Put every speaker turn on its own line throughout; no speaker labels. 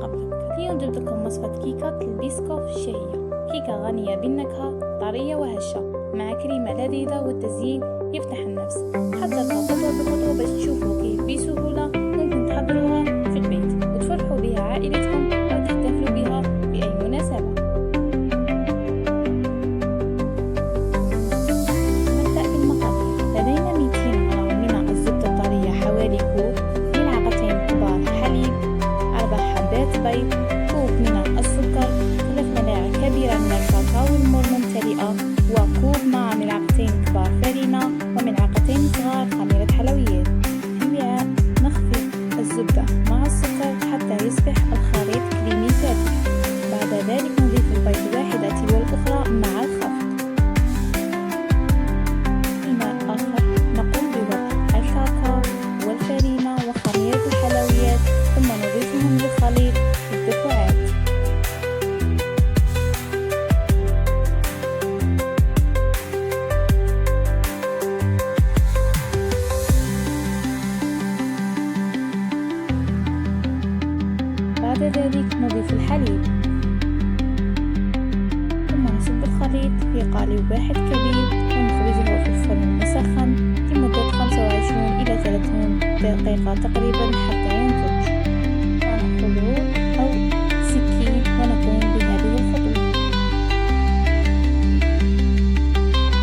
قبلك. اليوم جبت لكم وصفة كيكة البيسكوف الشهية، كيكة غنية بالنكهة، طرية وهشة مع كريمة لذيذة والتزيين يفتح النفس. حضرها خطوة بخطوة باش تشوفوا كيف بسهولة ممكن تحضروها في البيت وتفرحوا بها عائلتكم أو تحتفلوا بها في أي مناسبة. نبدأ بالمقادير. لدينا 200 غرام من الزبدة الطرية حوالي كوب، ملعقتين كبار حليب، 4 حبات بيض، كوب من السكر، 3 ملاعق كبيرة من الكاكاو المر ممتلئة، وكوب مع ملعقتين كبار فرينة وملعقتين صغار خميرة حلويات. في وعاء نخفق الزبدة مع السكر حتى يصبح الخليط كريمي فاتح. بعد ذلك نضيف البيض واحدة تلو الأخرى مع الخفق. في ماء آخر نقوم بوضع الكاكاو والفرينة وخميرة الحلويات، ثم نضيفهم للخليط بالدفعات. بعد ذلك نضيف الحليب، ثم نصب الخليط في قالب واحد كبير ونخرجه في الفرن المسخن لمدة 25 إلى 30 دقيقة تقريبا حتى ينضج. ونأخذه أو سكين ونقوم بهذه الخطوة.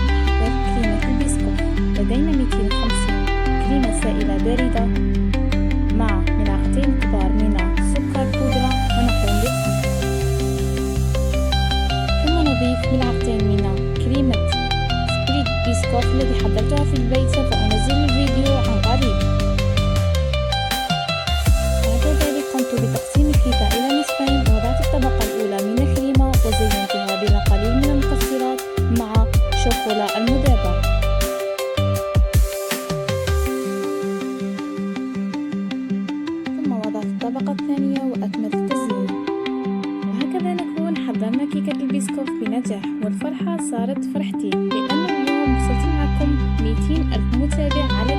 نحضر كريمة البسكوت. لدينا 250 كريمة سائلة باردة مع ملعقتين كبار من سكر بودرة ونقوم بالخلط. ثم نضيف ملعقتين من كريمة سبريت بيسكوف الذي حضرتها في البيت، سوف أنزل الفيديو عن قريب. بعد ذلك قمت بتقسيم الكيكة إلى نصفين، ووضعت الطبقة الأولى من الكريمة وزينتها بالقليل من المكسرات مع شوكولا المذابة. الطبقة الثانية وأكمل التزيين. وهكذا نكون حضرنا كيكة البسكوت بنجاح، والفرحة صارت فرحتي لأن اليوم وصلت معكم 200,000 متابع على